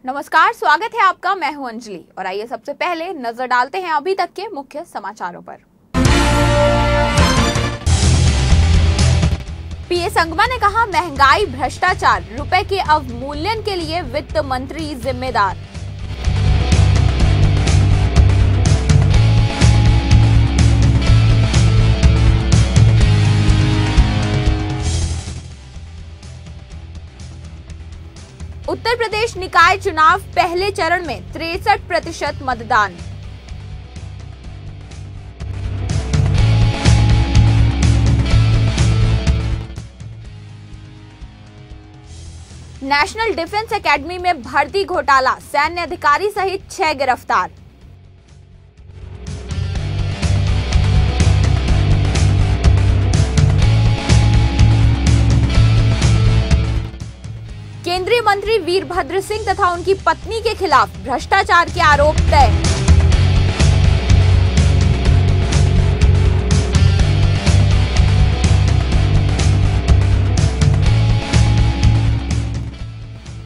नमस्कार, स्वागत है आपका। मैं हूं अंजलि और आइए सबसे पहले नजर डालते हैं अभी तक के मुख्य समाचारों पर। पीए संगमा ने कहा, महंगाई, भ्रष्टाचार, रुपए के अवमूल्यन के लिए वित्त मंत्री जिम्मेदार। उत्तर प्रदेश निकाय चुनाव पहले चरण में 63% मतदान। नेशनल डिफेंस एकेडमी में भर्ती घोटाला, सैन्य अधिकारी सहित 6 गिरफ्तार। केंद्रीय मंत्री वीरभद्र सिंह तथा उनकी पत्नी के खिलाफ भ्रष्टाचार के आरोप तय।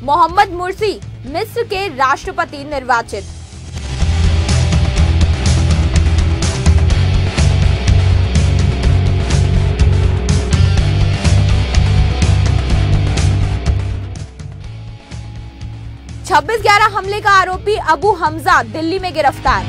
मोहम्मद मुर्सी मिस्र के राष्ट्रपति निर्वाचित। छब्बीस 11 हमले का आरोपी अबू हमजा दिल्ली में गिरफ्तार।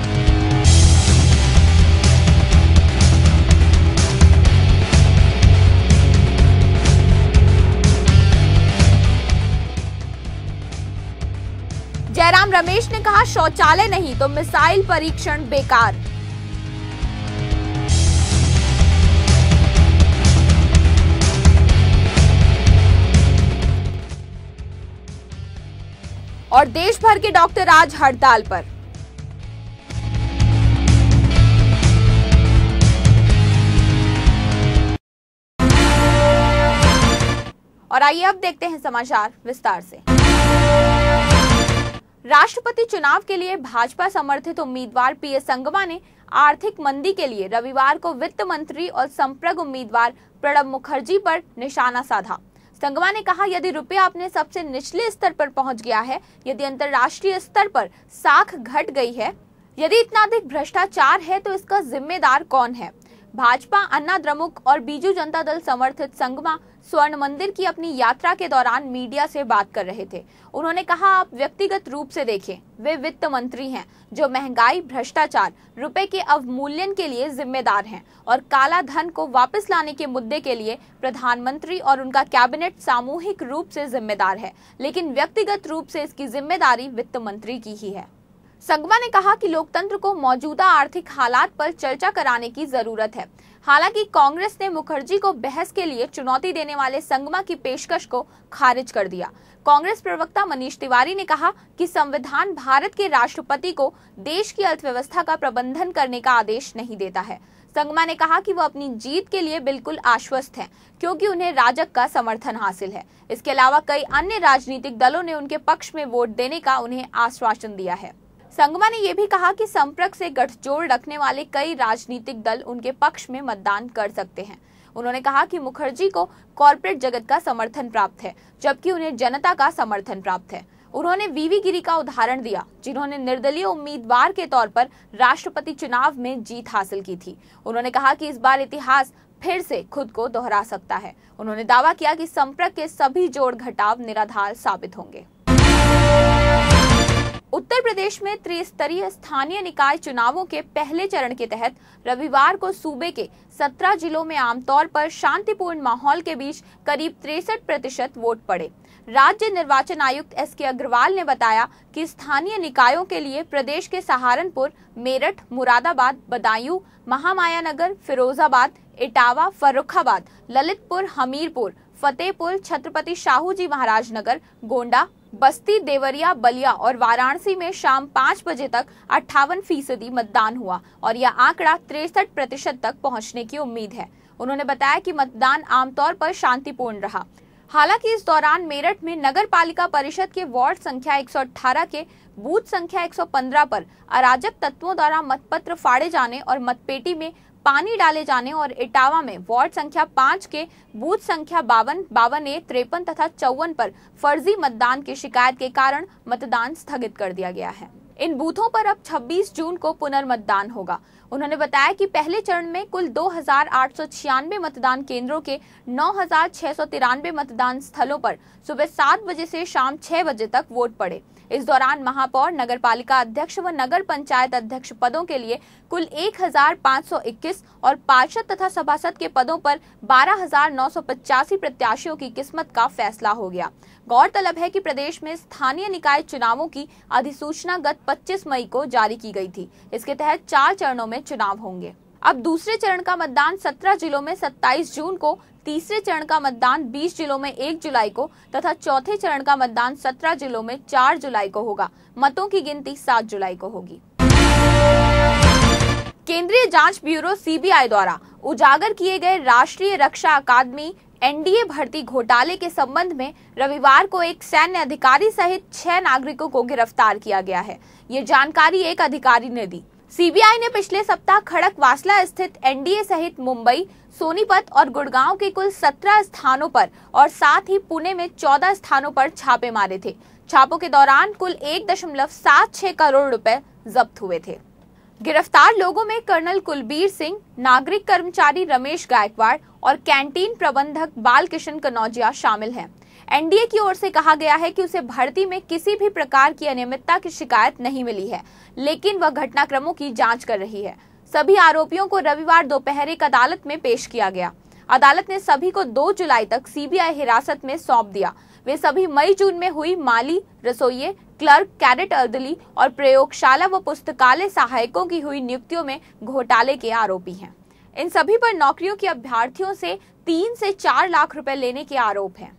जयराम रमेश ने कहा, शौचालय नहीं तो मिसाइल परीक्षण बेकार। और देश भर के डॉक्टर आज हड़ताल पर। और आइए अब देखते हैं समाचार विस्तार से। राष्ट्रपति चुनाव के लिए भाजपा समर्थित उम्मीदवार पीए संगमा ने आर्थिक मंदी के लिए रविवार को वित्त मंत्री और संप्रग उम्मीदवार प्रणब मुखर्जी पर निशाना साधा। संगमा ने कहा, यदि रुपया अपने सबसे निचले स्तर पर पहुंच गया है, यदि अंतर्राष्ट्रीय स्तर पर साख घट गई है, यदि इतना अधिक भ्रष्टाचार है तो इसका जिम्मेदार कौन है। भाजपा, अन्ना द्रमुक और बीजू जनता दल समर्थित संगमा स्वर्ण मंदिर की अपनी यात्रा के दौरान मीडिया से बात कर रहे थे। उन्होंने कहा, आप व्यक्तिगत रूप से देखें, वे वित्त मंत्री हैं जो महंगाई, भ्रष्टाचार, रुपए के अवमूल्यन के लिए जिम्मेदार हैं और काला धन को वापस लाने के मुद्दे के लिए प्रधानमंत्री और उनका कैबिनेट सामूहिक रूप से जिम्मेदार है, लेकिन व्यक्तिगत रूप से इसकी जिम्मेदारी वित्त मंत्री की ही है। संगमा ने कहा कि लोकतंत्र को मौजूदा आर्थिक हालात पर चर्चा कराने की जरूरत है। हालांकि कांग्रेस ने मुखर्जी को बहस के लिए चुनौती देने वाले संगमा की पेशकश को खारिज कर दिया। कांग्रेस प्रवक्ता मनीष तिवारी ने कहा कि संविधान भारत के राष्ट्रपति को देश की अर्थव्यवस्था का प्रबंधन करने का आदेश नहीं देता है। संगमा ने कहा कि वो अपनी जीत के लिए बिल्कुल आश्वस्त हैं, क्योंकि उन्हें राजग का समर्थन हासिल है। इसके अलावा कई अन्य राजनीतिक दलों ने उनके पक्ष में वोट देने का उन्हें आश्वासन दिया है। संगमा ने यह भी कहा कि संप्रग से गठजोड़ रखने वाले कई राजनीतिक दल उनके पक्ष में मतदान कर सकते हैं। उन्होंने कहा कि मुखर्जी को कॉर्पोरेट जगत का समर्थन प्राप्त है, जबकि उन्हें जनता का समर्थन प्राप्त है। उन्होंने वीवी गिरी का उदाहरण दिया, जिन्होंने निर्दलीय उम्मीदवार के तौर पर राष्ट्रपति चुनाव में जीत हासिल की थी। उन्होंने कहा कि इस बार इतिहास फिर से खुद को दोहरा सकता है। उन्होंने दावा किया कि संप्रग के सभी जोड़ घटाव निराधार साबित होंगे। उत्तर प्रदेश में त्रिस्तरीय स्थानीय निकाय चुनावों के पहले चरण के तहत रविवार को सूबे के 17 जिलों में आमतौर पर शांतिपूर्ण माहौल के बीच करीब 63% वोट पड़े। राज्य निर्वाचन आयुक्त एसके अग्रवाल ने बताया कि स्थानीय निकायों के लिए प्रदेश के सहारनपुर, मेरठ, मुरादाबाद, बदायूं, महामाया नगर, फिरोजाबाद, इटावा, फर्रुखाबाद, ललितपुर, हमीरपुर, फतेहपुर, छत्रपति शाहूजी महाराज नगर, गोंडा, बस्ती, देवरिया, बलिया और वाराणसी में शाम 5 बजे तक 58% मतदान हुआ और यह आंकड़ा 63% तक पहुंचने की उम्मीद है। उन्होंने बताया कि मतदान आमतौर पर शांतिपूर्ण रहा। हालांकि इस दौरान मेरठ में नगर पालिका परिषद के वार्ड संख्या 118 के बूथ संख्या 115 पर अराजक तत्वों द्वारा मतपत्र फाड़े जाने और मतपेटी में पानी डाले जाने और इटावा में वार्ड संख्या 5 के बूथ संख्या 52, 52A, 53 तथा 54 पर फर्जी मतदान की शिकायत के कारण मतदान स्थगित कर दिया गया है। इन बूथों पर अब 26 जून को पुनर्मतदान होगा। उन्होंने बताया कि पहले चरण में कुल 2896 मतदान केंद्रों के 9693 मतदान स्थलों पर सुबह 7 बजे से शाम 6 बजे तक वोट पड़े। इस दौरान महापौर, नगरपालिका अध्यक्ष व नगर पंचायत अध्यक्ष पदों के लिए कुल 1521 और पार्षद तथा सभासद के पदों पर 12985 प्रत्याशियों की किस्मत का फैसला हो गया। गौरतलब है कि प्रदेश में स्थानीय निकाय चुनावों की अधिसूचना गत 25 मई को जारी की गई थी। इसके तहत 4 चरणों में चुनाव होंगे। अब दूसरे चरण का मतदान 17 जिलों में 27 जून को, तीसरे चरण का मतदान 20 जिलों में 1 जुलाई को तथा चौथे चरण का मतदान 17 जिलों में 4 जुलाई को होगा। मतों की गिनती 7 जुलाई को होगी। केंद्रीय जांच ब्यूरो सीबीआई द्वारा उजागर किए गए राष्ट्रीय रक्षा अकादमी एनडीए भर्ती घोटाले के संबंध में रविवार को एक सैन्य अधिकारी सहित 6 नागरिकों को गिरफ्तार किया गया है। ये जानकारी एक अधिकारी ने दी। सीबीआई ने पिछले सप्ताह खड़कवासला स्थित एनडीए सहित मुंबई, सोनीपत और गुड़गांव के कुल 17 स्थानों पर और साथ ही पुणे में 14 स्थानों पर छापे मारे थे। छापों के दौरान कुल 1.76 करोड़ रुपए जब्त हुए थे। गिरफ्तार लोगों में कर्नल कुलबीर सिंह, नागरिक कर्मचारी रमेश गायकवाड़ और कैंटीन प्रबंधक बालकिशन कनौजिया शामिल हैं। एनडीए की ओर से कहा गया है कि उसे भर्ती में किसी भी प्रकार की अनियमितता की शिकायत नहीं मिली है, लेकिन वह घटनाक्रमों की जांच कर रही है। सभी आरोपियों को रविवार दोपहर एक अदालत में पेश किया गया। अदालत ने सभी को 2 जुलाई तक सीबीआई हिरासत में सौंप दिया। वे सभी मई जून में हुई माली, रसोइये, क्लर्क, कैडेट अर्दली और प्रयोगशाला व पुस्तकालय सहायकों की हुई नियुक्तियों में घोटाले के आरोपी हैं। इन सभी पर नौकरियों के अभ्यर्थियों से 3 से 4 लाख रुपए लेने के आरोप हैं।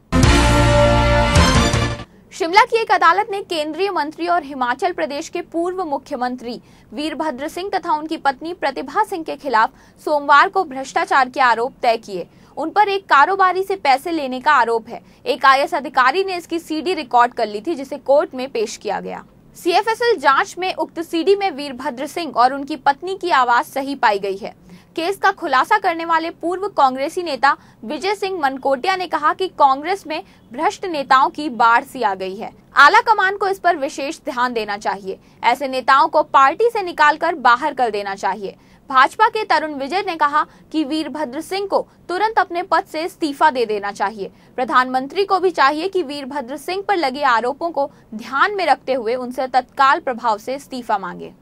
शिमला की एक अदालत ने केंद्रीय मंत्री और हिमाचल प्रदेश के पूर्व मुख्यमंत्री वीरभद्र सिंह तथा उनकी पत्नी प्रतिभा सिंह के खिलाफ सोमवार को भ्रष्टाचार के आरोप तय किए। उन पर एक कारोबारी से पैसे लेने का आरोप है। एक आईएएस अधिकारी ने इसकी सीडी रिकॉर्ड कर ली थी, जिसे कोर्ट में पेश किया गया। सीएफएसएल जांच में उक्त सीडी में वीरभद्र सिंह और उनकी पत्नी की आवाज सही पाई गई है। केस का खुलासा करने वाले पूर्व कांग्रेसी नेता विजय सिंह मनकोटिया ने कहा कि कांग्रेस में भ्रष्ट नेताओं की बाढ़ सी आ गई है। आला कमान को इस पर विशेष ध्यान देना चाहिए। ऐसे नेताओं को पार्टी से निकालकर बाहर कर देना चाहिए। भाजपा के तरुण विजय ने कहा कि वीरभद्र सिंह को तुरंत अपने पद से इस्तीफा दे देना चाहिए। प्रधानमंत्री को भी चाहिए कि वीरभद्र सिंह पर लगे आरोपों को ध्यान में रखते हुए उनसे तत्काल प्रभाव से इस्तीफा मांगे।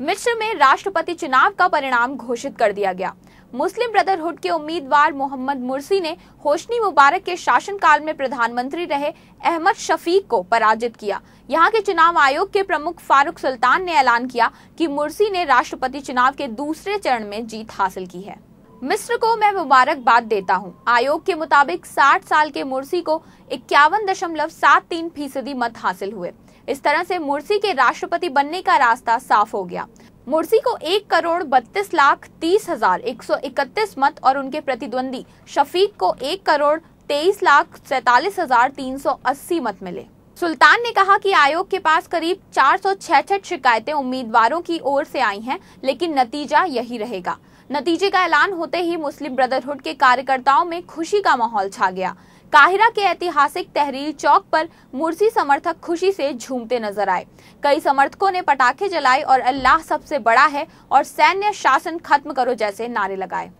मिस्र में राष्ट्रपति चुनाव का परिणाम घोषित कर दिया गया। मुस्लिम ब्रदरहुड के उम्मीदवार मोहम्मद मुर्सी ने होस्नी मुबारक के शासनकाल में प्रधानमंत्री रहे अहमद शफीक को पराजित किया। यहाँ के चुनाव आयोग के प्रमुख फारूक सुल्तान ने ऐलान किया कि मुर्सी ने राष्ट्रपति चुनाव के दूसरे चरण में जीत हासिल की है। मिस्र को मैं मुबारकबाद देता हूँ। आयोग के मुताबिक 60 साल के मुर्सी को 51.73% मत हासिल हुए। इस तरह से मुर्सी के राष्ट्रपति बनने का रास्ता साफ हो गया। मुर्सी को 1,32,30,131 मत और उनके प्रतिद्वंदी शफीक को 1,23,47,380 मत मिले। सुल्तान ने कहा कि आयोग के पास करीब 466 शिकायतें उम्मीदवारों की ओर से आई हैं, लेकिन नतीजा यही रहेगा। नतीजे का ऐलान होते ही मुस्लिम ब्रदरहुड के कार्यकर्ताओं में खुशी का माहौल छा गया। काहिरा के ऐतिहासिक तहरीर चौक पर मुर्सी समर्थक खुशी से झूमते नजर आए। कई समर्थकों ने पटाखे जलाए और अल्लाह सबसे बड़ा है और सैन्य शासन खत्म करो जैसे नारे लगाए।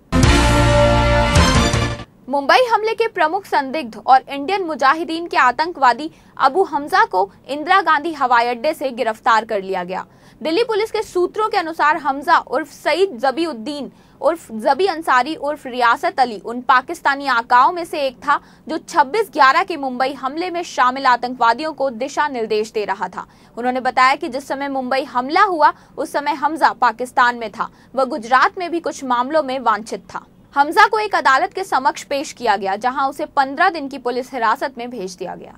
मुंबई हमले के प्रमुख संदिग्ध और इंडियन मुजाहिदीन के आतंकवादी अबू हमजा को इंदिरा गांधी हवाई अड्डे से गिरफ्तार कर लिया गया। दिल्ली पुलिस के सूत्रों के अनुसार हमजा उर्फ सईद जबीउद्दीन उर्फ जबी अंसारी उर्फ रियासत अली उन पाकिस्तानी आकाओं में से एक था जो 26/11 के मुंबई हमले में शामिल आतंकवादियों को दिशा निर्देश दे रहा था। उन्होंने बताया कि जिस समय मुंबई हमला हुआ उस समय हमजा पाकिस्तान में था। वह गुजरात में भी कुछ मामलों में वांछित था। हमजा को एक अदालत के समक्ष पेश किया गया, जहां उसे 15 दिन की पुलिस हिरासत में भेज दिया गया।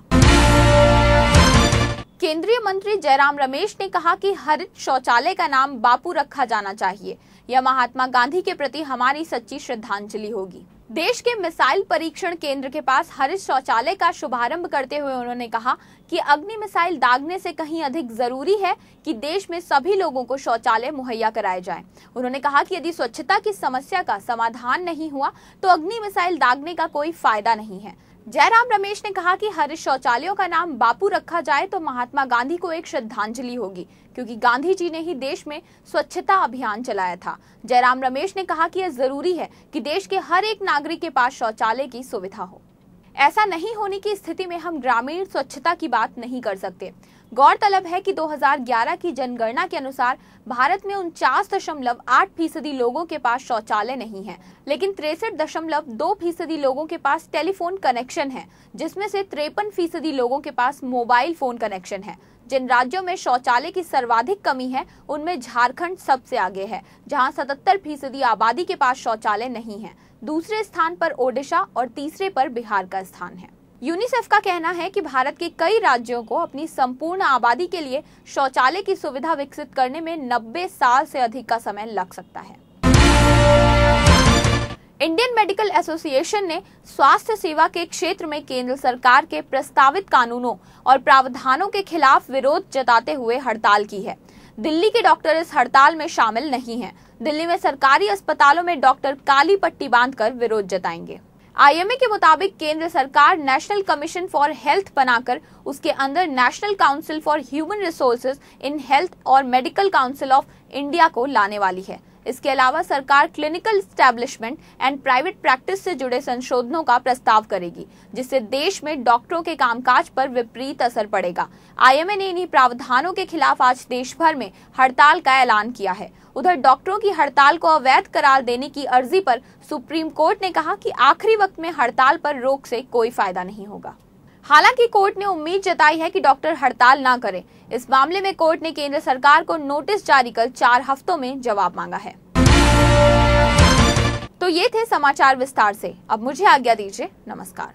केंद्रीय मंत्री जयराम रमेश ने कहा कि हरित शौचालय का नाम बापू रखा जाना चाहिए। यह महात्मा गांधी के प्रति हमारी सच्ची श्रद्धांजलि होगी। देश के मिसाइल परीक्षण केंद्र के पास हरित शौचालय का शुभारंभ करते हुए उन्होंने कहा कि अग्नि मिसाइल दागने से कहीं अधिक जरूरी है कि देश में सभी लोगों को शौचालय मुहैया कराए जाएं। उन्होंने कहा कि यदि स्वच्छता की समस्या का समाधान नहीं हुआ तो अग्नि मिसाइल दागने का कोई फायदा नहीं है। जयराम रमेश ने कहा कि हरित शौचालयों का नाम बापू रखा जाए तो महात्मा गांधी को एक श्रद्धांजलि होगी, क्योंकि गांधी जी ने ही देश में स्वच्छता अभियान चलाया था। जयराम रमेश ने कहा कि यह जरूरी है कि देश के हर एक नागरिक के पास शौचालय की सुविधा हो। ऐसा नहीं होने की स्थिति में हम ग्रामीण स्वच्छता की बात नहीं कर सकते। गौरतलब है कि 2011 की जनगणना के अनुसार भारत में 49.8% लोगों के पास शौचालय नहीं है, लेकिन 63.2% लोगों के पास टेलीफोन कनेक्शन है, जिसमें से 53% लोगों के पास मोबाइल फोन कनेक्शन है। जिन राज्यों में शौचालय की सर्वाधिक कमी है उनमें झारखंड सबसे आगे है, जहां 77% आबादी के पास शौचालय नहीं है। दूसरे स्थान पर ओडिशा और तीसरे पर बिहार का स्थान है। यूनिसेफ का कहना है कि भारत के कई राज्यों को अपनी संपूर्ण आबादी के लिए शौचालय की सुविधा विकसित करने में 90 साल से अधिक का समय लग सकता है। इंडियन मेडिकल एसोसिएशन ने स्वास्थ्य सेवा के क्षेत्र में केंद्र सरकार के प्रस्तावित कानूनों और प्रावधानों के खिलाफ विरोध जताते हुए हड़ताल की है। दिल्ली के डॉक्टर इस हड़ताल में शामिल नहीं हैं। दिल्ली में सरकारी अस्पतालों में डॉक्टर काली पट्टी बांधकर विरोध जताएंगे। आईएमए के मुताबिक केंद्र सरकार नेशनल कमीशन फॉर हेल्थ बनाकर उसके अंदर national council for human resources in health और मेडिकल काउंसिल ऑफ इंडिया को लाने वाली है। इसके अलावा सरकार clinical establishment and private practice से जुड़े संशोधनों का प्रस्ताव करेगी, जिससे देश में डॉक्टरों के कामकाज पर विपरीत असर पड़ेगा। आईएमए ने इन्हीं प्रावधानों के खिलाफ आज देश भर में हड़ताल का ऐलान किया है। उधर डॉक्टरों की हड़ताल को अवैध करार देने की अर्जी पर सुप्रीम कोर्ट ने कहा कि आखिरी वक्त में हड़ताल पर रोक से कोई फायदा नहीं होगा। हालांकि कोर्ट ने उम्मीद जताई है कि डॉक्टर हड़ताल ना करें। इस मामले में कोर्ट ने केंद्र सरकार को नोटिस जारी कर 4 हफ्तों में जवाब मांगा है। तो ये थे समाचार विस्तार से। अब मुझे आज्ञा दीजिए। नमस्कार।